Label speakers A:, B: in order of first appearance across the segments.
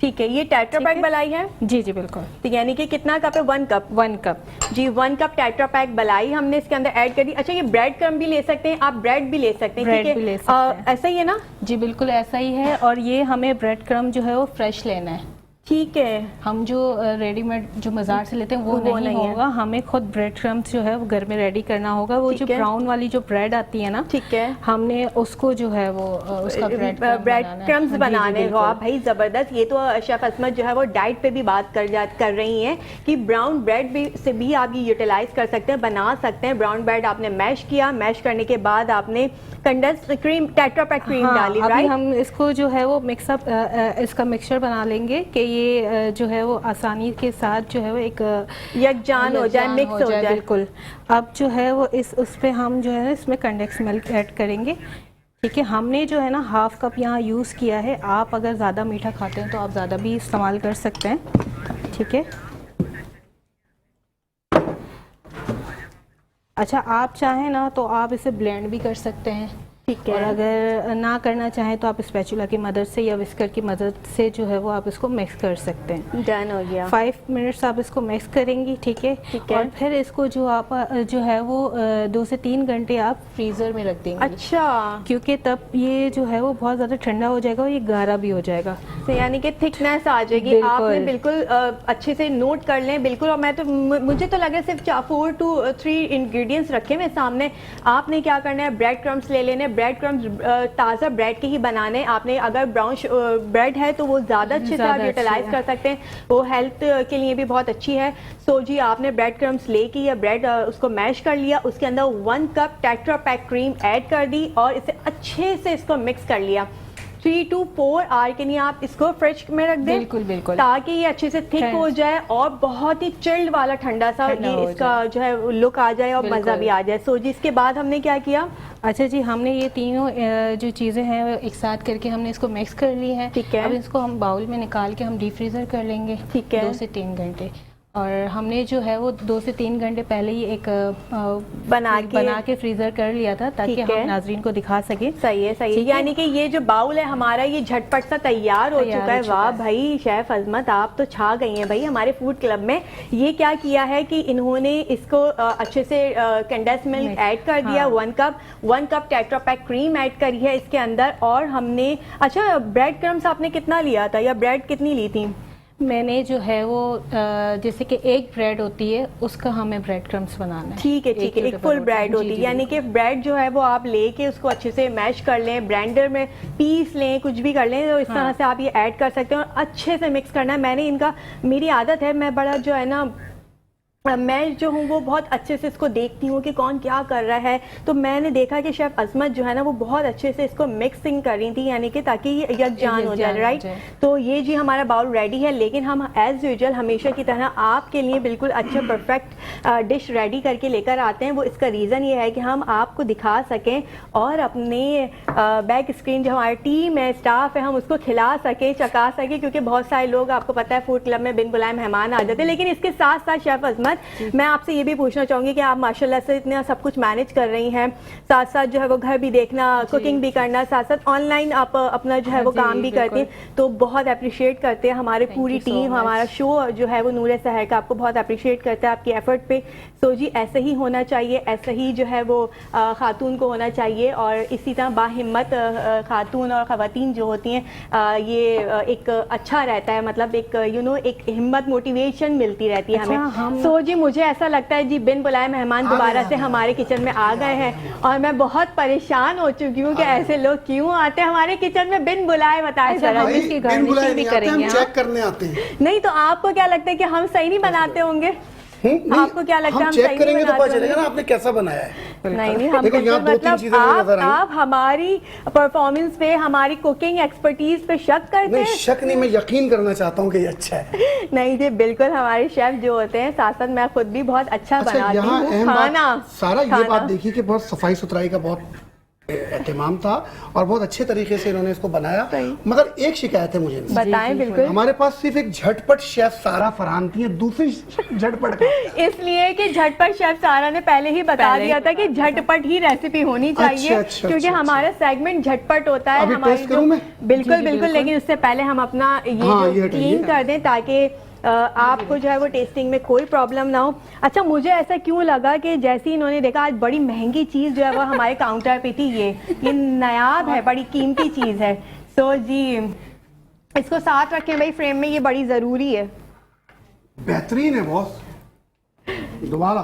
A: ٹھیک ہے. یہ ٹیٹرا پیک بلائی ہے
B: جی جی بالکل.
A: تو یعنی کہ کتنا کپ ہے؟ 1 کپ.
B: 1 کپ
A: جی 1 کپ ٹیٹرا پیک بلائی ہم نے اس کے اندر ایڈ کر دی. اچھا یہ بریڈ کرم بھی لے سکتے ہیں آپ؟ بریڈ بھی لے سکتے ہیں.
B: بریڈ بھی لے سکتے ہیں.
A: ایسا ہی ہے نا؟
B: جی بالکل ایسا ہی ہے. اور یہ ہمیں بریڈ کرم جو ہے وہ فریش لینا ہے.
A: ٹھیک ہے.
B: ہم جو ریڈی میڈ جو بازار سے لیتے ہیں وہ نہیں ہوگا. ہمیں خود بریڈ کرمز جو ہے وہ گھر میں ریڈی کرنا ہوگا. وہ جو براؤن والی جو بریڈ آتی ہے نا,
A: ٹھیک ہے,
B: ہم نے اس کو جو ہے وہ اس کا
A: بریڈ کرمز بنانے. واہ بھائی زبردست. یہ تو شیف عصمت جو ہے وہ ڈائٹ پہ بھی بات کر رہی ہیں کہ براؤن بریڈ سے بھی آپ یہ یوٹیلائز کر سکتے ہیں, بنا سکتے ہیں. براؤن بریڈ آپ نے میش کیا, میش کرنے کے بعد آپ نے کنڈنس کریم ٹیٹرا پیک کریم ڈالی.
B: ابھی ہم اس کو جو ہے وہ مکس اپ اس کا مکسچر بنا لیں گے کہ یہ جو ہے وہ آسانی کے ساتھ جو ہے وہ ایک
A: یکجان ہو جائے, مکس ہو جائے.
B: بالکل. اب جو ہے وہ اس پہ ہم جو ہے اس میں کنڈنس ملک ایڈ کریں گے. ٹھیک ہے. ہم نے جو ہے نا 1/2 کپ یہاں یوز کیا ہے. آپ اگر زیادہ میٹھا کھاتے ہیں تو آپ زیادہ بھی استعمال کر سکتے ہیں. ٹھیک ہے. اچھا آپ چاہیں نا تو آپ اسے بلینڈ بھی کر سکتے ہیں.
A: ٹھیک ہے.
B: اور اگر نہ کرنا چاہیں تو آپ اسپیچولا کی مدد سے یا وسکر کی مدد سے جو ہے وہ آپ اس کو مکس کر سکتے ہیں.
A: ڈن ہو گیا.
B: 5 منٹس آپ اس کو مکس کریں گی. ٹھیک ہے. اور پھر اس کو جو آپ جو ہے وہ 2 سے 3 گھنٹے آپ فریزر میں رکھ دیں گے.
A: اچھا.
B: کیونکہ تب یہ جو ہے وہ بہت زیادہ ٹھنڈا ہو جائے گا اور یہ گارا بھی ہو جائے گا.
A: یعنی کہ تھکنیس آ جائے گی. آپ نے بالکل اچھے سے نوٹ کر لیں. بالکل. اور میں تو مجھے تو لگ رہا ہے صرف 4 to 3 انگریڈینٹس رکھے ہوئے سامنے. آپ نے کیا کرنا ہے, بریڈ کرمس لے لینے. بریڈ کرمز تازہ بریڈ کے ہی بنانے. آپ نے اگر براؤن بریڈ ہے تو وہ زیادہ اچھے سے آپ یوٹیلائز کر سکتے ہیں, وہ ہیلتھ کے لیے بھی بہت اچھی ہے. سو جی آپ نے بریڈ کرمس لے کے یا بریڈ اس کو میش کر لیا, اس کے اندر 1 کپ ٹیٹرا پیک کریم ایڈ کر دی اور اسے اچھے سے اس کو مکس کر لیا. 3 to 4 آور کے لیے آپ اس کو فریج میں رکھ دیں.
B: بالکل بالکل.
A: تاکہ یہ اچھے سے تھک ہو جائے اور بہت ہی چلڈ والا ٹھنڈا سا یہ اس کا جو ہے لک آ جائے اور مزہ بھی آ جائے. سو جی اس کے بعد ہم نے کیا کیا؟
B: اچھا جی ہم نے یہ تینوں جو چیزیں ہیں ایک ساتھ کر کے ہم نے اس کو مکس کر لی ہے.
A: ٹھیک ہے.
B: اب اس کو ہم باؤل میں نکال کے ہم ڈیپ فریزر کر لیں گے.
A: ٹھیک ہے.
B: 2 سے 3 گھنٹے. اور ہم نے جو ہے وہ 2 سے 3 گھنٹے پہلے ہی ایک بنا کے فریزر کر لیا تھا تاکہ ہم ناظرین کو دکھا سکیں.
A: صحیح ہے, صحیح ہے. یعنی کہ یہ جو باؤل ہے ہمارا یہ جھٹ پٹ سا تیار ہو چکا ہے. واہ بھائی شیف عظمت آپ تو چھا گئی ہیں بھائی ہمارے فوڈ کلب میں. یہ کیا کیا ہے کہ انہوں نے اس کو اچھے سے کنڈنس ملک ایڈ کر دیا. 1 کپ ٹیٹرا پیک کریم ایڈ کری ہے اس کے اندر. اور ہم نے اچھا بریڈ کرمس آپ نے کتنا لیا تھا یا بریڈ کتنی لی تھی؟
B: میں نے جو ہے وہ جیسے کہ ایک بریڈ ہوتی ہے اس کا ہمیں بریڈ کرمس بنانا ہے.
A: ٹھیک ہے. ٹھیک ہے. ایک فل بریڈ ہوتی ہے. یعنی کہ بریڈ جو ہے وہ آپ لے کے اس کو اچھے سے میش کر لیں, بلینڈر میں پیس لیں, کچھ بھی کر لیں. تو اس طرح سے آپ یہ ایڈ کر سکتے ہیں اور اچھے سے مکس کرنا ہے. میں نے میری عادت ہے, میں بڑا جو ہے نا میں جو ہوں وہ بہت اچھے سے اس کو دیکھتی ہوں کہ کون کیا کر رہا ہے. تو میں نے دیکھا کہ شیف عظمت جو ہے نا وہ بہت اچھے سے اس کو مکسنگ کر رہی تھی, یعنی کہ تاکہ یہ یکجان ہو جائے. رائٹ. تو یہ جی ہمارا باؤل ریڈی ہے. لیکن ہم ایز یوزول ہمیشہ کی طرح آپ کے لیے بالکل اچھا پرفیکٹ ڈش ریڈی کر کے لے کر آتے ہیں. وہ اس کا ریزن یہ ہے کہ ہم آپ کو دکھا سکیں اور اپنے بیک اسکرین جو ہماری ٹیم ہے, اسٹاف ہے, ہم اس کو کھلا سکیں, چکا سکیں. کیونکہ بہت سارے لوگ آپ کو پتہ ہے فوڈ کلب میں بن بلائے مہمان آ جاتے ہیں. لیکن اس کے ساتھ ساتھ شیف عظمت میں آپ سے یہ بھی پوچھنا چاہوں گی کہ آپ ماشاءاللہ سے اتنا سب کچھ مینج کر رہی ہیں, ساتھ ساتھ جو ہے وہ گھر بھی دیکھنا, کوکنگ بھی کرنا, ساتھ ساتھ آن لائن آپ اپنا جو ہے وہ کام بھی کرتی ہیں. تو بہت اپریشیٹ کرتے ہیں ہماری پوری ٹیم, ہمارا شو جو ہے وہ نور سحر کا آپ کو بہت اپریشیٹ کرتا ہے آپ کی ایفرٹ پہ. سو جی ایسے ہی ہونا چاہیے, ایسا ہی جو ہے وہ خاتون کو ہونا چاہیے. اور اسی طرح باہمت خاتون اور خواتین جو ہوتی ہیں یہ ایک اچھا رہتا ہے, مطلب ایک ایک ہمت موٹیویشن ملتی رہتی ہے ہمیں. سو جی مجھے ایسا لگتا ہے جی بن بلائے مہمان دوبارہ سے ہمارے کچن میں آ گئے ہیں اور میں بہت پریشان ہو چکی ہوں کہ ایسے لوگ کیوں آتے ہیں ہمارے کچن میں بن بلائے. بتائیں ذرا.
B: بھی کریں گے,
C: چیک کرنے آتے ہیں.
A: نہیں تو آپ کو کیا لگتا ہے کہ ہم صحیح نہیں بناتے ہوں گے؟ آپ کو کیا لگتا ہے ہم
C: چیک کریں گے تو پتہ چلے گا نا آپ نے کیسا بنایا ہے.
A: نہیں ہم مطلب آپ ہماری پرفارمنس پہ, ہماری کوکنگ ایکسپرٹیز پہ شک کرتے ہیں؟
C: شک نہیں, میں یقین کرنا چاہتا ہوں کہ یہ اچھا ہے.
A: نہیں جی بالکل, ہمارے شیف جو ہوتے ہیں ساتھ ساتھ میں خود بھی بہت اچھا بناتی ہوں کھانا.
C: سارا یہ بات دیکھی کہ بہت صفائی ستھرائی کا بہت اہتمام تھا اور بہت اچھے طریقے سے انہوں نے اس کو بنایا.
A: صحیح.
C: مگر ایک شکایت ہے مجھے ان سے.
A: بتائیں. بالکل.
C: ہمارے پاس صرف ایک جھٹ پٹ شیف سارا فرحان تھی, دوسری جھٹ پٹ کا
A: اس لیے کہ جھٹ پٹ شیف سارا نے پہلے ہی بتا دیا تھا کہ جھٹ پٹ ہی ریسیپی ہونی چاہیے, کیونکہ ہمارا سیگمنٹ جھٹ پٹ ہوتا ہے. ہماری بالکل بالکل, لیکن اس سے پہلے ہم اپنا یہ کلین کر دیں تاکہ آپ کو جو ہے وہ ٹیسٹنگ میں کوئی پرابلم نہ ہو. اچھا, مجھے ایسا کیوں لگا کہ جیسے انہوں نے دیکھا آج بڑی مہنگی چیز جو ہے وہ ہمارے کاؤنٹر پہ تھی, یہ نایاب ہے, بڑی قیمتی چیز ہے. سو جی اس کو ساتھ رکھیں بھائی فریم میں, یہ بڑی ضروری ہے.
C: بہترین ہے باس. دوبارہ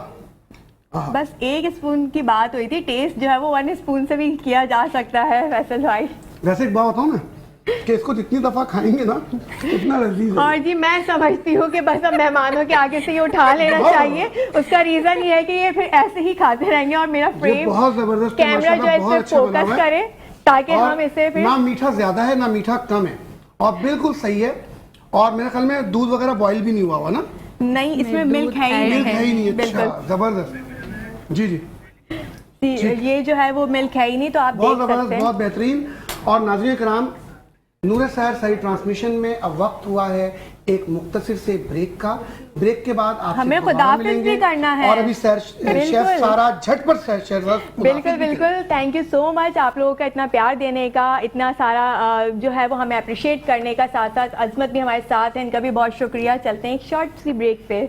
A: بس ایک اسپون کی بات ہوئی تھی, ٹیسٹ جو ہے وہ 1 اسپون سے بھی کیا جا سکتا ہے فیصل بھائی.
C: ویسے ایک بات بتاؤں نا کہ اس کو جتنی دفعہ کھائیں گے نا اتنا لذیذ ہے.
A: اور جی میں سمجھتی ہوں کہ بس اب مہمانوں کے آگے سے یہ اٹھا لینا چاہیے. اس کا ریزن یہ ہے کہ یہ پھر ایسے ہی کھاتے رہیں گے اور میرا فریم
C: بہت زبردست
A: کیمرہ جو ہے اس پہ فوکس کرے تاکہ ہم اسے پھر.
C: نہ میٹھا زیادہ ہے نہ میٹھا کم ہے, اور بالکل صحیح ہے. اور میرے خیال میں دودھ وغیرہ بوائل بھی نہیں ہوا ہوا نا.
A: نہیں, اس میں ملک ہے ہی نہیں.
C: اچھا زبردست. جی جی
A: یہ جو ہے وہ ملک ہے ہی نہیں, تو آپ دیکھ سکتے ہیں.
C: بہت بہترین. اور ناظرین کرام, نور سحر صحیح ٹرانسمیشن میں اب وقت ہوا ہے ایک مختصر سے بریک کا. بریک کے بعد آپ
A: ہمیں خداحافظ بھی کرنا ہے.
C: اور ابھی شیف سارا جھٹ پر
A: بالکل بالکل. تھینک یو سو مچ آپ لوگوں کا اتنا پیار دینے کا, اتنا سارا جو ہے وہ ہمیں اپریشیٹ کرنے کا. ساتھ ساتھ عظمت بھی ہمارے ساتھ ہیں, ان کا بھی بہت شکریہ. چلتے ہیں ایک شارٹ سی بریک پہ.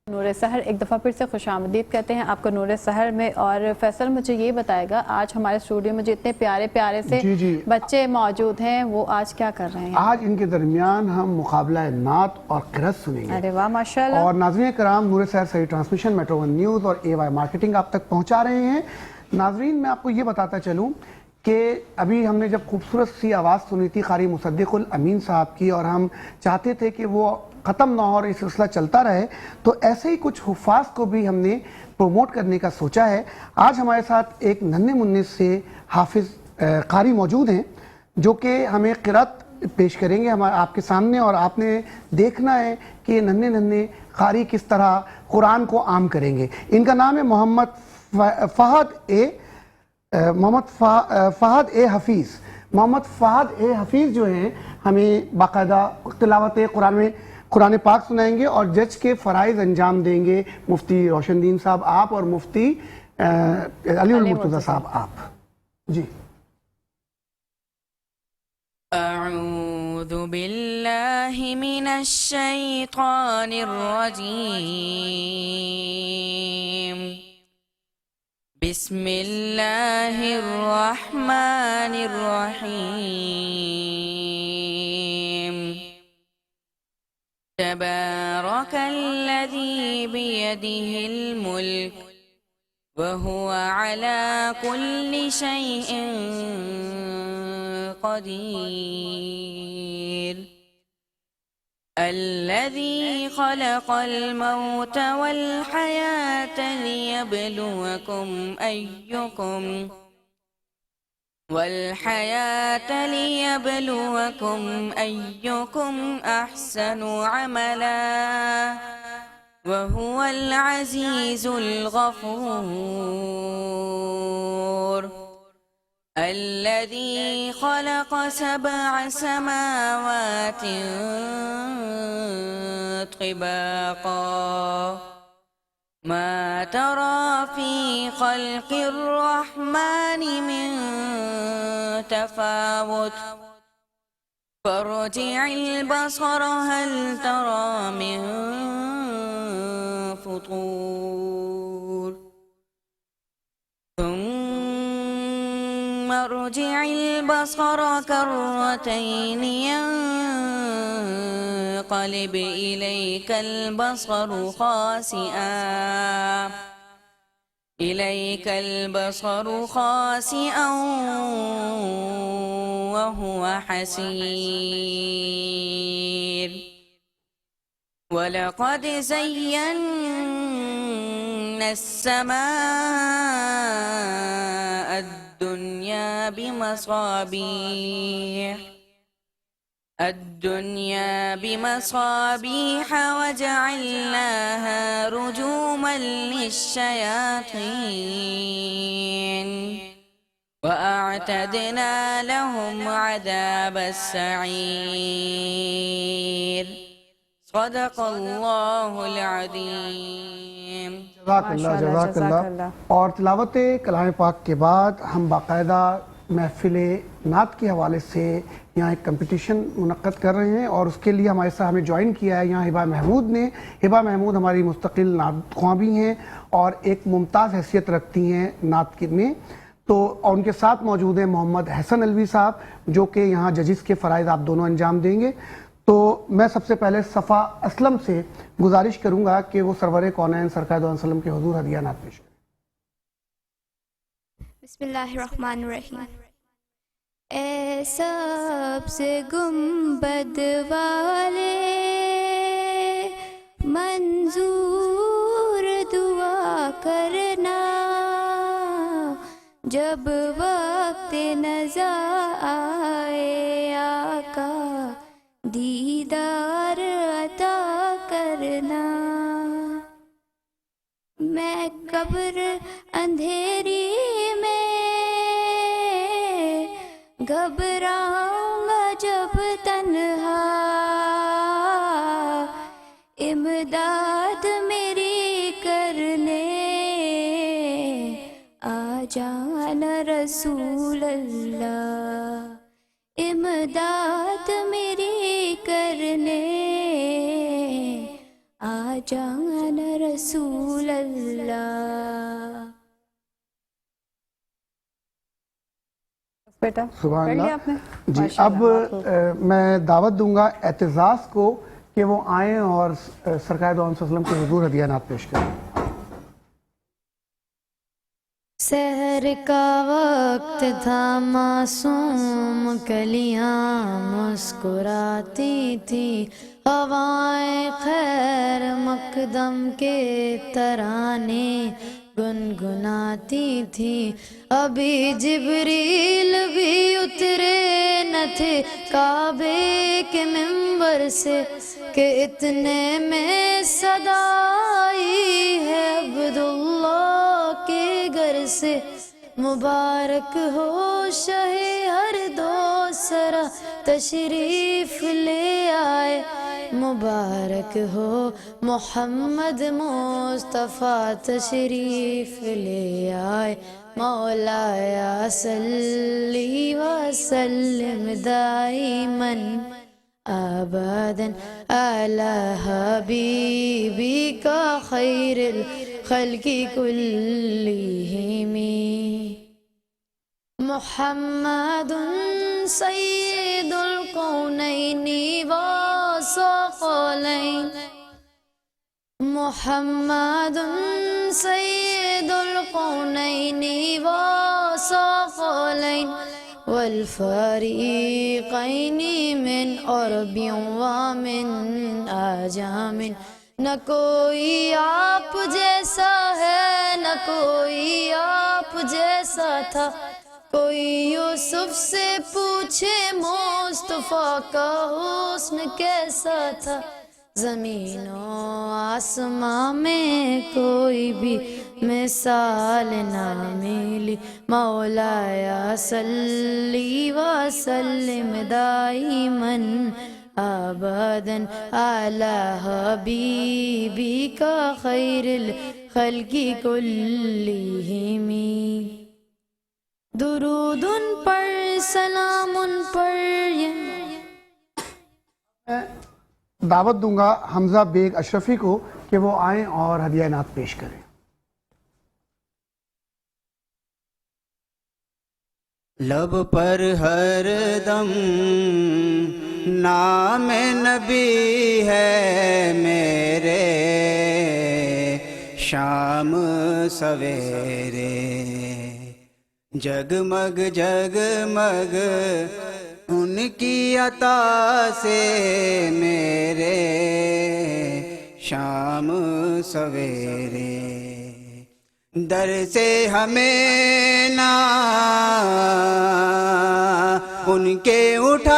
D: نور سحر ایک دفعہ پھر سے خوش آمدید کہتے ہیں آپ کو نور سحر میں. اور فیصل مجھے یہ بتائے گا, آج ہمارے اسٹوڈیو میں جو اتنے پیارے پیارے سے بچے موجود ہیں وہ آج کیا کر رہے ہیں؟
C: آج ان کے درمیان ہم مقابلہ نعت اور قرأت سنیں گے.
D: ارے واہ ماشاءاللہ.
C: اور ناظرین کرام, نور سحر صحیح ٹرانسمیشن, میٹرو ون نیوز اور AY مارکیٹنگ آپ تک پہنچا رہے ہیں. ناظرین میں آپ کو یہ بتاتا چلوں کہ ابھی ہم نے جب خوبصورت سی آواز سنی تھی قاری مصدق الامین صاحب کی, اور ہم چاہتے تھے کہ وہ ختم نہ ہو اور یہ سلسلہ چلتا رہے, تو ایسے ہی کچھ حفاظ کو بھی ہم نے پروموٹ کرنے کا سوچا ہے. آج ہمارے ساتھ ایک ننھے منھے سے حافظ قاری موجود ہیں جو کہ ہمیں قرأت پیش کریں گے آپ کے سامنے, اور آپ نے دیکھنا ہے کہ یہ ننھے ننھے قاری کس طرح قرآن کو عام کریں گے. ان کا نام ہے محمد فہد اے حفیظ. محمد فہد اے حفیظ جو ہیں ہمیں باقاعدہ تلاوت قرآن پاک سنائیں گے, اور جج کے فرائض انجام دیں گے مفتی روشن دین صاحب آپ اور مفتی علی المرتضی صاحب آپ. جی.
E: اعوذ باللہ من الشیطان الرجیم, بسم اللہ الرحمن الرحیم. تبارک الذی بیدہ الملک وهو على كل شيء قدير. الذي خلق الموت والحياة ليبلوكم أيكم أحسن عملا وهو العزيز الغفور. الذي خلق 7 سماوات طباقا ما ترى في خلق الرحمن من تفاوت فارجع البصر هل ترى من فطور ثم ارجع البصر كرتين ينقلب إليك البصر خاسئا وهو حسير. ولقد زينا السماء الدنيا بمصابيح وجعلناها رجوما للشياطين وأعتدنا لهم عذاب السعير صدق الله العظيم.
C: جزاک اللہ. اور تلاوت کلام پاک کے بعد ہم باقاعدہ محفل نعت کے حوالے سے یہاں ایک کمپٹیشن منعقد کر رہے ہیں، اور اس کے لیے ہمارے ساتھ ہمیں جوائن کیا ہے یہاں ہبہ محمود نے. ہبہ محمود ہماری مستقل نعت خواں بھی ہیں اور ایک ممتاز حیثیت رکھتی ہیں نعت میں. تو اور ان کے ساتھ موجود ہیں محمد حسن علوی صاحب جو کہ یہاں ججز کے فرائض آپ دونوں انجام دیں گے. تو میں سب سے پہلے صفا اسلم سے گزارش کروں گا کہ وہ سرور کونین سرکار دو علیہ وسلم کے حضور ہدیہ نعت پیش کریں.
F: بسم اللہ الرحمن الرحیم. اے سب سے گنبد والے منظور دعا کرنا، جب وقت نزا آئے آقا دیدار عطا کرنا. میں قبر اندھیری میں گھبراؤں گا جب تنہا، امداد میری کرنے آ جانا رسول اللہ، امداد میری کرنے آ جانا رسول اللہ.
D: بیٹا
C: سبحان
D: پڑھ لیا
C: اللہ.
D: آپ نے؟
C: جی اب میں دعوت دوں گا اعتزاز کو کہ وہ آئیں اور سرکار دو علیہ وسلم کے حضور ہدیہ نعت پیش کریں.
G: سحر کا وقت تھا، معصوم کلیاں مسکراتی تھی، ہوائیں خیر مقدم کے ترانے گنگناتی تھی. ابھی جبریل بھی اترے نہ تھے کعبے کے منبر سے کہ اتنے میں صدا آئی ہے عبداللہ کے گھر سے. مبارک ہو شہ ہر دو سرا تشریف لے آئے، مبارک ہو محمد مصطفیٰ تشریف لے آئے. مولایا صلی وسلم دائماً ابداً علی حبیبک خیر الخلق کلہم. محمد سید الکونین والثقلین، محمد سید الکونین والثقلین والفریقین من عرب ومن عجم. نہ کوئی آپ جیسا ہے، نہ کوئی آپ جیسا تھا، کوئی یوسف سے پوچھے مصطفیٰ کا حسن کیسا تھا. زمین و آسماں میں کوئی بھی مثال نہ ملی. مولایا صلی وسلم دائماً ابداً علی حبیبک خیر الخلق کلہم. درود ان پر سلام ان پر.
C: دعوت دوں گا حمزہ بیگ اشرفی کو کہ وہ آئیں اور ہدیہ نعت پیش کریں.
H: لب پر ہر دم نام نبی ہے میرے، شام سویرے جگمگ جگمگ ان کی عطا سے میرے، شام سویرے. در سے ہمیں نہ ان کے اٹھاؤ،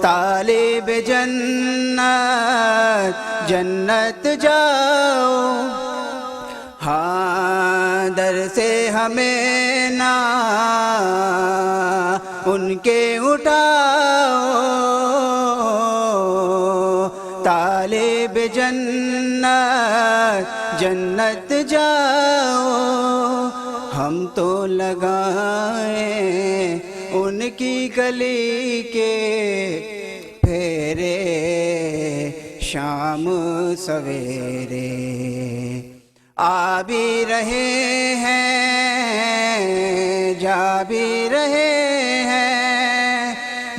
H: طالب جنت جنت جاؤ. ہاں در سے ہمیں نہ ان کے اٹھاؤ، طالب جنت جنت جاؤ، ہم تو لگائیں ان کی گلی کے پھیرے شام سویرے، آ بھی رہے ہیں جا بھی رہے ہیں،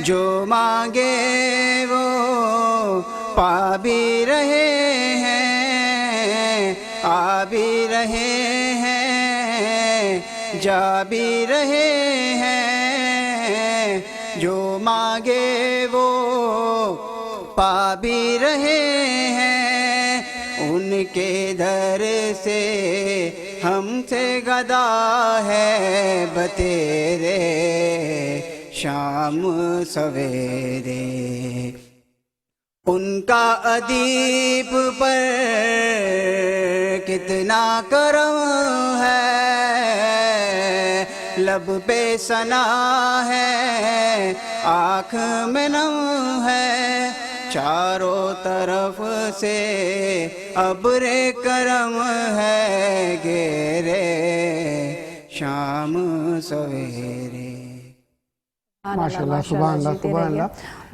H: جو مانگے وہ پا بھی رہے ہیں، آ بھی رہے ہیں جا بھی رہے ہیں، جو مانگے وہ پا بھی رہے ہیں، ان کے در سے ہم سے گدا ہے بتیرے شام سویرے، ان کا ادیب پر کتنا کرم ہے، لب پہ ثنا ہے آنکھ میں نم ہے، چاروں طرف سے ابر کرم ہے گھیرے شام سویرے۔
C: ماشاءاللہ، سبحان اللہ، سبحان اللہ۔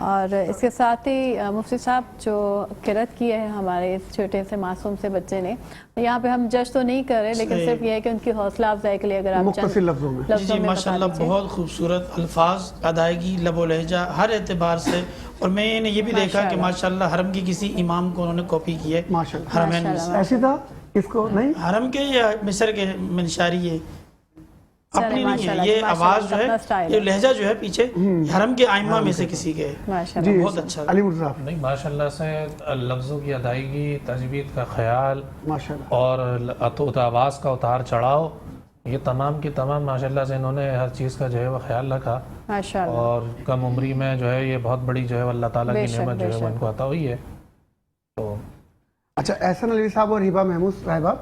D: اور اس کے ساتھ ہی مفتی صاحب جو قرأت کی ہے ہمارے اس چھوٹے سے معصوم سے بچے نے، یہاں پہ ہم جج تو نہیں کر رہے لیکن صرف یہ ہے کہ ان کی حوصلہ افزائی کے لیے اگر آپ
C: مختصر لفظوں میں
I: جی ماشاءاللہ بہت خوبصورت الفاظ، ادائیگی، لب و لہجہ ہر اعتبار سے، اور میں نے یہ بھی دیکھا کہ ماشاءاللہ حرم کی کسی امام کو انہوں نے کاپی کی ہے، حرمین
C: ایسی تھا اس کو نہیں
I: حرم کے یا مصر کے منشاری ہے، اپنی نہیں ہے یہ آواز جو ہے، یہ لہجہ جو ہے پیچھے حرم کے آئمہ میں سے کسی کے ہے، بہت اچھا
C: علی مرزا
J: نہیں ماشاءاللہ سے لفظوں کی ادائیگی، تجوید کا خیال اور آواز کا اتار چڑھاؤ، یہ تمام کی تمام ماشاءاللہ سے انہوں نے ہر چیز کا جو ہے وہ خیال رکھا، اور کم عمری میں جو ہے یہ بہت بڑی جو ہے اللہ تعالیٰ کی نعمت جو ہے وہ ان کو عطا ہوئی ہے۔ تو
C: اچھا، احسن علی صاحب اور ہبہ محمود صاحبہ،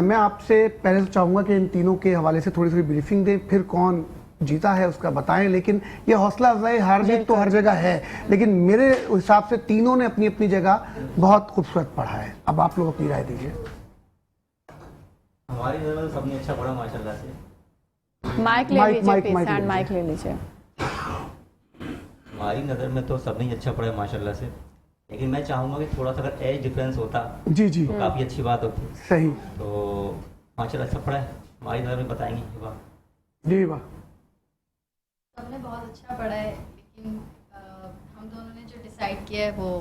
C: میں آپ سے پہلے تو چاہوں گا کہ ان تینوں کے حوالے سے تھوڑی بریفنگ دیں، پھر کون جیتا ہے اس کا بتائیں، لیکن یہ حوصلہ افزائی ہار جیت تو ہر جگہ ہے، لیکن میرے حساب سے تینوں نے اپنی اپنی جگہ بہت خوبصورت پڑھا ہے۔ اب آپ لوگ اپنی رائے دیجیے۔
K: ہماری نظر میں سب نے اچھا پڑھا ماشاءاللہ سے۔
D: مائک لے لیجیے، مائک لے لیجیے۔
K: ہماری نظر میں تو سب نے اچھا پڑھا ماشاءاللہ سے، لیکن میں چاہوں گا کہ تھوڑا سا اگر ایج ڈفرینس ہوتا
C: جی جی
K: تو کافی اچھی بات ہوتی۔
C: صحیح،
K: تو ماشاءاللہ اچھا پڑھا ہے، ہماری نظر میں بتائیں گے
C: جی واہ۔
L: ہم نے بہت اچھا پڑھا ہے، لیکن ہم دونوں نے جو ڈیسائیڈ کیا ہے وہ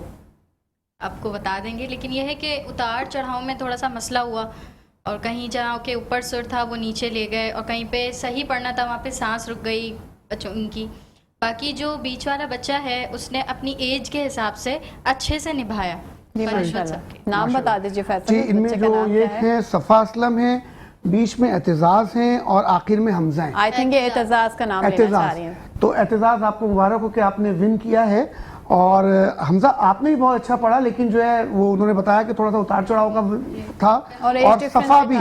L: آپ کو بتا دیں گے، لیکن یہ ہے کہ اتار چڑھاؤ میں تھوڑا سا مسئلہ ہوا، اور کہیں جہاں کے اوپر سر تھا وہ نیچے لے گئے، اور کہیں پہ صحیح پڑھنا تھا وہاں پہ سانس رک گئی بچوں ان کی۔ باقی جو بیچ والا بچہ ہے اس نے اپنی ایج کے حساب سے اچھے سے نبھایا۔
D: نام بتا دیجیے فیصل
C: جی، ان میں جو یہ ہیں صفا اسلم ہیں، بیچ میں اعتزاز ہیں، اور آخر میں حمزہ ہیں۔
D: آئی تھنک یہ اعتزاز کا نام لینا چاہ رہی ہیں۔
C: تو اعتزاز آپ کو مبارک ہو کہ آپ نے ون کیا ہے، اور حمزہ آپ نے بھی بہت اچھا پڑھا، لیکن جو ہے وہ انہوں نے بتایا کہ تھوڑا سا اتار چڑھاؤ کا تھا، اور صفا بھی،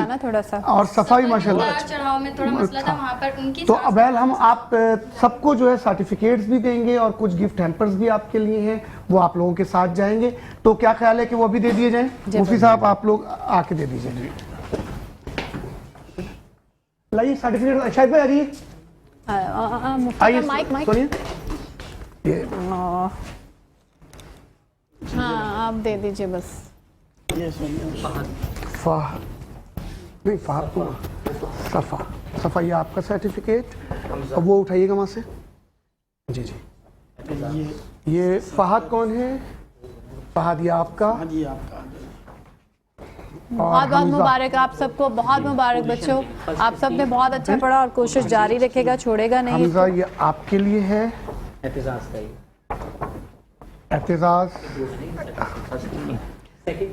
C: اور صفا بھی ماشاءاللہ۔
L: اتار چڑھاؤ میں تھوڑا مسئلہ تھا وہاں پر ان کی۔
C: تو ابیل ہم آپ سب کو جو ہے سرٹیفکیٹس بھی دیں گے، اور کچھ گفٹ ہیمپرز بھی آپ کے لیے ہیں، وہ آپ لوگوں کے ساتھ جائیں گے۔ تو کیا خیال ہے کہ وہ بھی دے دیے جائیں؟ مفتی صاحب آپ لوگ آ کے دے دیجیے۔ لائیے سرٹیفکیٹ، شاہد بھائی آئیے، سنیے،
D: ہاں آپ دے دیجیے بس۔
C: فہد نہیں، فہد کو صفا، صفا یہ آپ کا سرٹیفکیٹ، اب وہ اٹھائیے گا وہاں سے۔ جی جی، یہ فہد کون ہے؟ فہد یہ آپ کا،
D: بہت بہت مبارک آپ سب کو، بہت مبارک بچوں، آپ سب نے بہت اچھا پڑھا اور کوشش جاری رکھے گا، چھوڑے گا نہیں۔
C: حمزہ یہ آپ کے لیے ہے،
K: اعتزاز کا
C: اعتزاز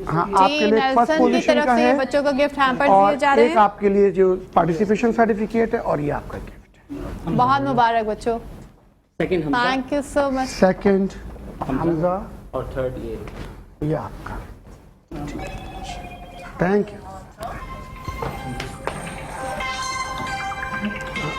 C: ہاں آپ کے لیے فرسٹ پوزیشن کا ہے،
D: بچوں کو گفٹ ہیمپر دیے
C: اور
D: جا رہے ہیں۔
C: ایک آپ کے لیے جو پارٹیسپیشن سرٹیفکیٹ ہے، اور یہ آپ کا گفٹ ہے۔
D: بہت مبارک بچوں، thank you so much.
C: Second Hamza,
K: اور تھرڈ
C: یہ آپ کا، تھینک یو۔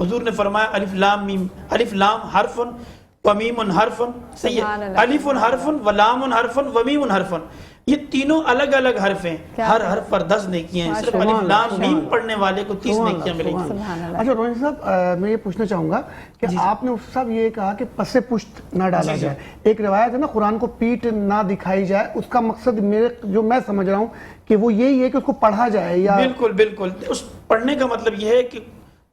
I: حضور نے فرمایا الف لام میم، الف لام حرف و میم حرف، صحیح ہے، الف حرف و لام حرف و میم حرف، یہ تینوں الگ الگ حرف ہیں، ہر حرف پر 10 نیکیاں ہیں، صرف الف لام میم پڑھنے والے کو 30 نیکیاں ملیں گی۔
C: اچھا روہن صاحب میں یہ پوچھنا چاہوں گا کہ آپ نے اس صاحب یہ کہا کہ پس پشت نہ ڈالا جائے، ایک روایت ہے نا قرآن کو پیٹ نہ دکھائی جائے، اس کا مقصد جو میں سمجھ رہا ہوں کہ وہ یہی ہے کہ اس کو پڑھا جائے، یا
I: بالکل بالکل، اس پڑھنے کا مطلب یہ ہے کہ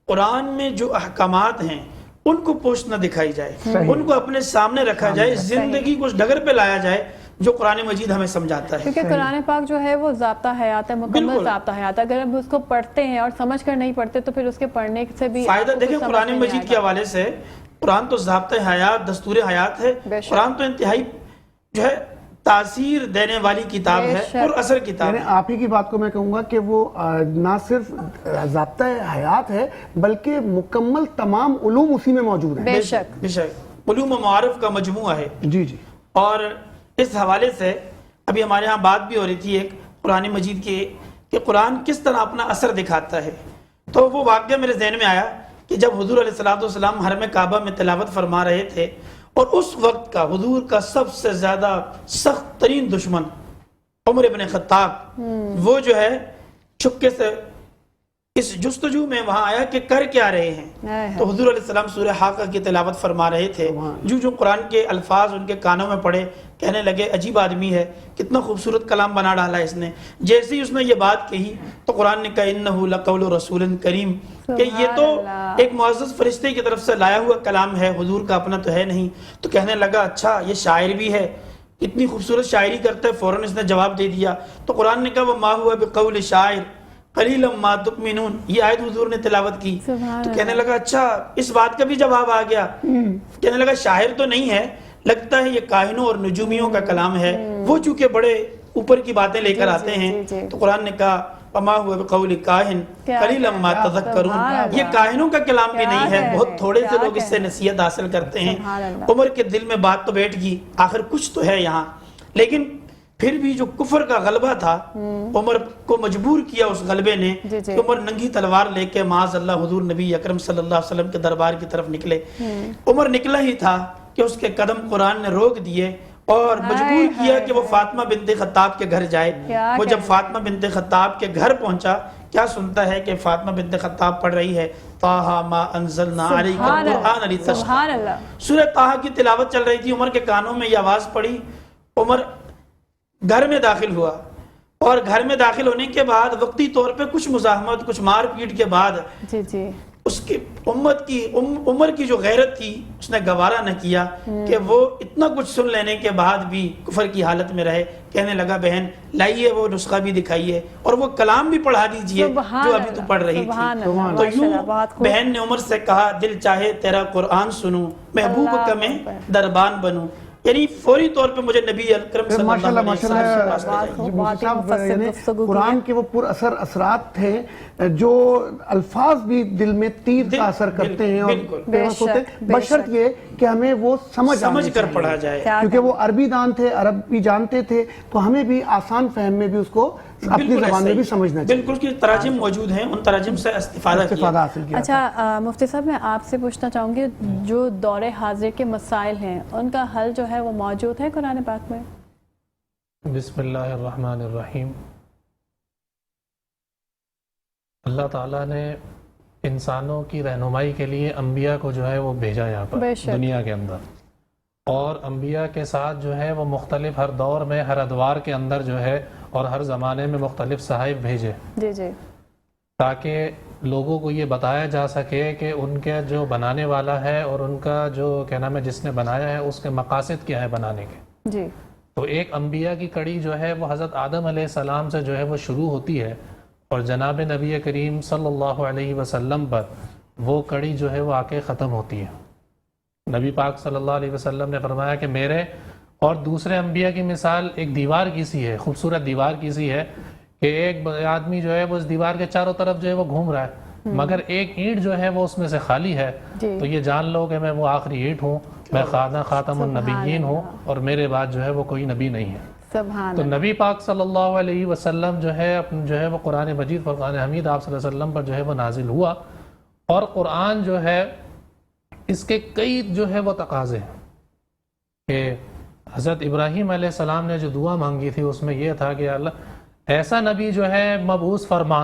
I: قرآن میں جو احکامات ہیں ان کو پوچھ نہ دکھائی جائے، ان کو اپنے سامنے رکھا جائے، زندگی کو اس ڈگر پہ لایا جائے جو قرآن مجید ہمیں سمجھاتا ہے،
D: کیونکہ قرآن پاک جو ہے وہ ضابطہ حیات ہے، مکمل ضابطہ حیات ہے۔ اگر ہم اس کو پڑھتے ہیں اور سمجھ کر نہیں پڑھتے تو پھر اس کے پڑھنے سے بھی
I: فائدہ دیکھیں قرآن مجید کے حوالے سے، قرآن تو ضابطہ حیات، دستور حیات ہے، قرآن تو انتہائی جو ہے تاثیر دینے والی کتاب ہے اور اثر کتاب ہے۔
C: آپ ہی کی بات کو میں کہوں گا کہ وہ نہ صرف ضابطہ حیات ہے بلکہ مکمل تمام علوم اسی میں موجود ہیں،
D: بے شک
I: بے شک، علوم و معارف کا مجموعہ ہے۔
C: جی جی،
I: اور اس حوالے سے ابھی ہمارے ہاں بات بھی ہو رہی تھی ایک قرآن مجید کی کہ قرآن کس طرح اپنا اثر دکھاتا ہے، تو وہ واقعہ میرے ذہن میں آیا کہ جب حضور علیہ السلام حرم کعبہ میں تلاوت فرما رہے تھے اور اس وقت کا حضور کا سب سے زیادہ سخت ترین دشمن عمر ابن خطاب وہ جو ہے چپکے سے اس جستجو میں وہاں آیا کہ کر کیا رہے ہیں، تو حضور علیہ السلام سورہ حاقہ کی تلاوت فرما رہے تھے، جو قرآن کے الفاظ ان کے کانوں میں پڑے، کہنے لگے عجیب آدمی ہے، کتنا خوبصورت کلام بنا ڈالا اس نے۔ جیسے ہی اس نے یہ بات کہی تو قرآن نے کہا انہ لقول رسول کریم، کہ یہ تو ایک معزز فرشتے کی طرف سے لایا ہوا کلام ہے، حضور کا اپنا تو ہے نہیں۔ تو کہنے لگا اچھا یہ شاعر بھی ہے، اتنی خوبصورت شاعری کرتا ہے، فوراً اس نے جواب دے دیا۔ تو قرآن نے کہا وما ہوا بقول شاعر قلیلا ما تؤمنون، یہ آیت حضور نے تلاوت کی۔ تو کہنے لگا اچھا اس بات کا بھی جواب آ گیا، کہنے لگا شاعر تو نہیں ہے، لگتا ہے یہ کاہنوں اور نجومیوں کا کلام ہے، وہ چونکہ بڑے اوپر کی باتیں لے کر آتے ہیں۔ تو قرآن نے کہا وما هو بقول کاہن قلیلا ما تذکرون، یہ کاہنوں کا کلام بھی نہیں ہے، بہت تھوڑے سے لوگ اس سے نصیحت حاصل کرتے ہیں۔ عمر کے دل میں بات تو بیٹھ گئی، آخر کچھ تو ہے یہاں، لیکن پھر بھی جو کفر کا غلبہ تھا عمر کو مجبور کیا اس غلبے نے کہ عمر ننگی تلوار لے کے معاذ اللہ حضور نبی اکرم صلی اللہ علیہ وسلم کے دربار کی طرف نکلے۔ عمر نکلا ہی تھا کہ اس کے قدم قرآن نے روک دیے اور مجبور کیا کہ وہ فاطمہ بنت خطاب کے گھر جائے۔ وہ جب فاطمہ بنت خطاب کے گھر پہنچا کیا سنتا ہے کہ فاطمہ بنت خطاب پڑھ رہی ہے طٰہٰ ما انزلنا علیک القرآن لتشقیٰ، سورہ طٰہٰ کی تلاوت چل رہی تھی، عمر کے کانوں میں یہ آواز پڑی۔ عمر گھر میں داخل ہوا اور گھر میں داخل ہونے کے بعد وقتی طور پہ کچھ مزاحمت، کچھ مار پیٹ کے بعد اس کی عمر کی جو غیرت تھی اس نے گوارا نہ کیا کہ وہ اتنا کچھ سن لینے کے بعد بھی کفر کی حالت میں رہے۔ کہنے لگا بہن لائیے وہ نسخہ بھی دکھائیے اور وہ کلام بھی پڑھا دیجئے جو ابھی تو پڑھ رہی تھی۔ تو یوں بہن نے عمر سے کہا دل چاہے تیرا قرآن سنوں، محبوب کا میں دربان بنوں، یعنی فوری طور پہ مجھے نبی اکرم صلی اللہ علیہ وسلم
C: قرآن کے وہ پر اثر اثرات تھے جو الفاظ بھی دل میں تیر کا اثر کرتے ہیں اور بشرط یہ کہ ہمیں وہ سمجھ کر پڑھا جائے، کیونکہ وہ عربی دان تھے، عرب بھی جانتے تھے، تو ہمیں بھی آسان فہم میں بھی اس کو اپنی زبان میں بھی سمجھنا چاہیے۔
I: بالکل کی تراجم موجود ہیں، ان تراجم سے استفادہ کیا۔
D: اچھا مفتی صاحب میں آپ سے پوچھنا چاہوں گی جو دور حاضر کے مسائل ہیں ان کا حل جو ہے وہ موجود ہے قرآن پاک میں؟
J: بسم اللہ الرحمن الرحیم۔ اللہ تعالیٰ نے انسانوں کی رہنمائی کے لیے انبیاء کو جو ہے وہ بھیجا یہاں پر دنیا کے اندر، اور انبیاء کے ساتھ جو ہے وہ مختلف ہر دور میں ہر ادوار کے اندر جو ہے اور ہر زمانے میں مختلف صحائف بھیجے تاکہ لوگوں کو یہ بتایا جا سکے کہ ان کے جو بنانے والا ہے اور ان کا جو کیا نام ہے جس نے بنایا ہے اس کے مقاصد کیا ہے بنانے کے۔ تو ایک انبیاء کی کڑی جو ہے وہ حضرت آدم علیہ السلام سے جو ہے وہ شروع ہوتی ہے اور جناب نبی کریم صلی اللہ علیہ وسلم پر وہ کڑی جو ہے وہ آ کے ختم ہوتی ہے۔ نبی پاک صلی اللہ علیہ وسلم نے فرمایا کہ میرے اور دوسرے انبیاء کی مثال ایک دیوار کی سی ہے، خوبصورت دیوار کی سی ہے کہ ایک آدمی جو ہے وہ اس دیوار کے چاروں طرف جو ہے وہ گھوم رہا ہے مگر ایک اینٹ جو ہے وہ اس میں سے خالی ہے، تو یہ جان لو کہ میں وہ آخری اینٹ ہوں، میں خاتم النبیین ہوں اور میرے بعد جو ہے وہ کوئی نبی نہیں ہے۔ تو نبی پاک صلی اللہ علیہ وسلم جو ہے وہ قرآن مجید فرقان حمید آپ صلی اللہ علیہ وسلم پر جو ہے وہ نازل ہوا اور قرآن جو ہے اس کے کئی جو ہے وہ تقاضے ہیں کہ حضرت ابراہیم علیہ السلام نے جو دعا مانگی تھی اس میں یہ تھا کہ اللہ ایسا نبی جو ہے مبعوث فرما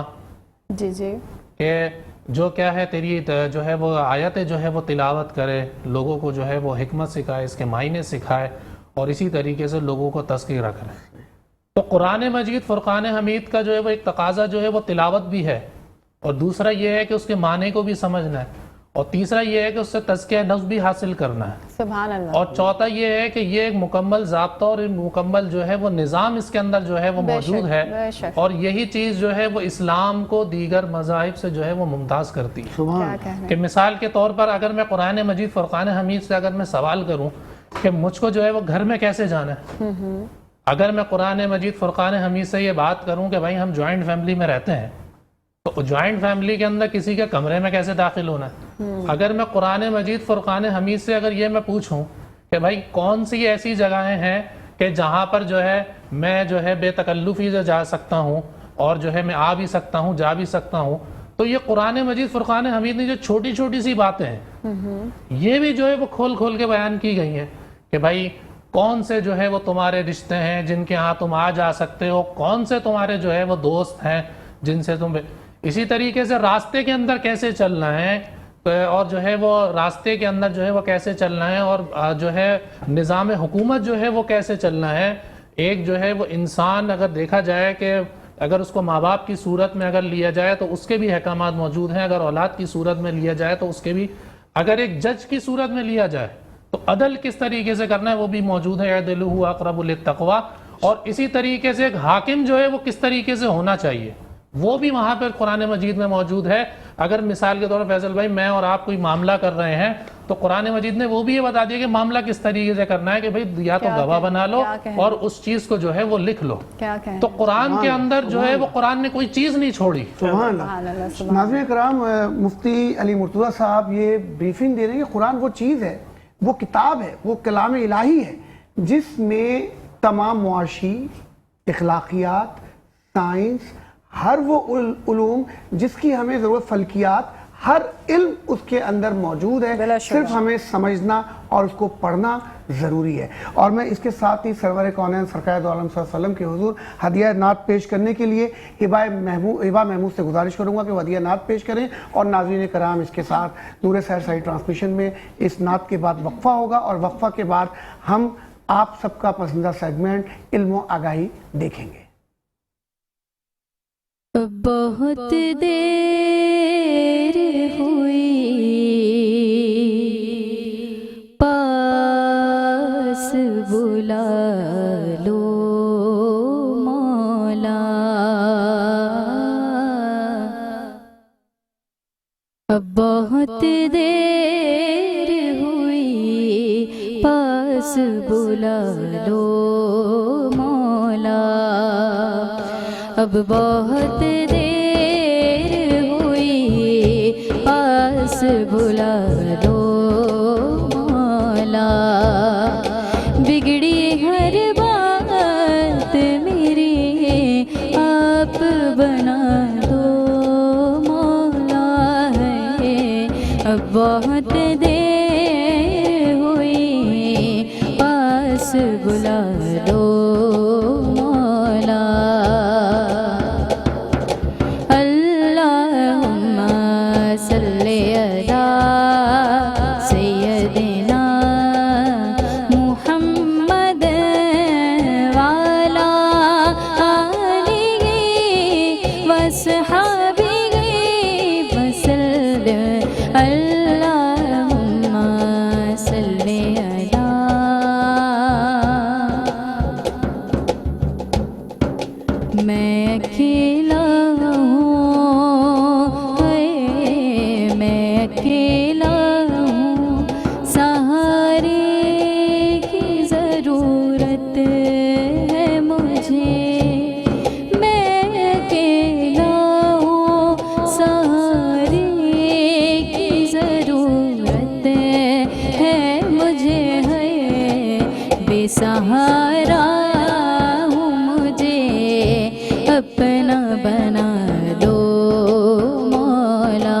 D: جی جی
J: کہ جو کیا ہے تیری جو ہے وہ آیتیں جو ہے وہ تلاوت کرے، لوگوں کو جو ہے وہ حکمت سکھائے، اس کے معنی سکھائے، اور اسی طریقے سے لوگوں کو تذکرہ کرے۔ تو قرآن مجید فرقان حمید کا جو ہے وہ ایک تقاضا جو ہے وہ تلاوت بھی ہے، اور دوسرا یہ ہے کہ اس کے معنی کو بھی سمجھنا ہے، اور تیسرا یہ ہے کہ اس سے تزکیہ نفس بھی حاصل کرنا ہے،
D: سبحان اللہ،
J: اور چوتھا یہ ہے کہ یہ ایک مکمل ضابطہ اور مکمل جو ہے وہ نظام اس کے اندر جو ہے وہ موجود ہے، اور یہی چیز جو ہے وہ اسلام کو دیگر مذاہب سے جو ہے وہ ممتاز کرتی ہے۔ کہ مثال کے طور پر اگر میں قرآن مجید فرقان حمید سے اگر میں سوال کروں کہ مجھ کو جو ہے وہ گھر میں کیسے جانا ہے، اگر میں قرآن مجید فرقان حمید سے یہ بات کروں کہ بھائی ہم جوائنٹ فیملی میں رہتے ہیں تو جوائنٹ فیملی کے اندر کسی کے کمرے میں کیسے داخل ہونا ہے، اگر میں قرآن مجید فرقان حمید سے اگر یہ میں پوچھوں کہ بھائی کون سی ایسی جگہیں ہیں کہ جہاں پر جو ہے میں جو ہے بے تکلفی سے جا سکتا ہوں اور جو ہے میں آ بھی سکتا ہوں جا بھی سکتا ہوں، تو یہ قرآن مجید فرقان حمید نے جو چھوٹی چھوٹی سی باتیں ہیں یہ بھی جو ہے وہ کھول کھول کے بیان کی گئی ہیں کہ بھائی کون سے جو ہے وہ تمہارے رشتے ہیں جن کے ہاں تم آ جا سکتے ہو، کون سے تمہارے جو ہے وہ دوست ہیں جن سے تم، اسی طریقے سے راستے کے اندر کیسے چلنا ہے، اور جو ہے وہ راستے کے اندر جو ہے وہ کیسے چلنا ہے، اور جو ہے نظام حکومت جو ہے وہ کیسے چلنا ہے۔ ایک جو ہے وہ انسان اگر دیکھا جائے کہ اگر اس کو ماں باپ کی صورت میں اگر لیا جائے تو اس کے بھی احکامات موجود ہیں، اگر اولاد کی صورت میں لیا جائے تو اس کے بھی، اگر ایک جج کی صورت میں لیا جائے تو عدل کس طریقے سے کرنا ہے وہ بھی موجود ہے، اعدلوا اقرب للتقوی، اور اسی طریقے سے ایک حاکم جو ہے وہ کس طریقے سے ہونا چاہیے وہ بھی وہاں پر قرآن مجید میں موجود ہے۔ اگر مثال کے طور پر فیصل بھائی میں اور آپ کوئی معاملہ کر رہے ہیں تو قرآن مجید نے وہ بھی یہ بتا دیا کہ معاملہ کس طریقے سے کرنا ہے کہ بھائی یا تو گواہ بنا لو اور اس چیز کو جو ہے وہ لکھ لو، تو قرآن کے اندر جو ہے وہ قرآن نے کوئی چیز نہیں چھوڑی۔
C: سبحان اللہ۔ ناظرین کرام، مفتی علی مرتضیٰ صاحب یہ بریفنگ دے رہے ہیں کہ قرآن وہ چیز ہے، وہ کتاب ہے، وہ کلام الہی ہے جس میں تمام معاشی، اخلاقیات، سائنس، ہر وہ علوم جس کی ہمیں ضرورت، فلکیات، ہر علم اس کے اندر موجود ہے، صرف ہمیں سمجھنا اور اس کو پڑھنا ضروری ہے۔ اور میں اس کے ساتھ ہی سرور کونین سرکار دو عالم صلی اللہ علیہ وسلم کے حضور ہدیہ نعت پیش کرنے کے لیے ہبہ محمود سے گزارش کروں گا کہ وہ ہدیہ نعت پیش کریں، اور ناظرین کرام اس کے ساتھ نور سحر صحیح ٹرانسمیشن میں اس نعت کے بعد وقفہ ہوگا، اور وقفہ کے بعد ہم آپ سب کا پسندیدہ سیگمنٹ علم و آگاہی دیکھیں گے۔
F: بہت دیر ہوئی پاس بلا لو مولا، اب بہت دیر ہوئی پاس بلا لو مولا، اب بہت دیر ہوئی پاس بلا لو مولا، بگڑی ہر بات میری آپ بنا دو مولا ہے، اب بہت دیر ہوئی پاس بلا دو مولا۔ میں اکیلا ہوں، میں اکیلا ہوں، سہارے کی ضرورت ہے مجھے، میں اکیلا ہوں، سہارے کی ضرورت ہے مجھے، ہے بے سہارا اپنا بنا دو مولا،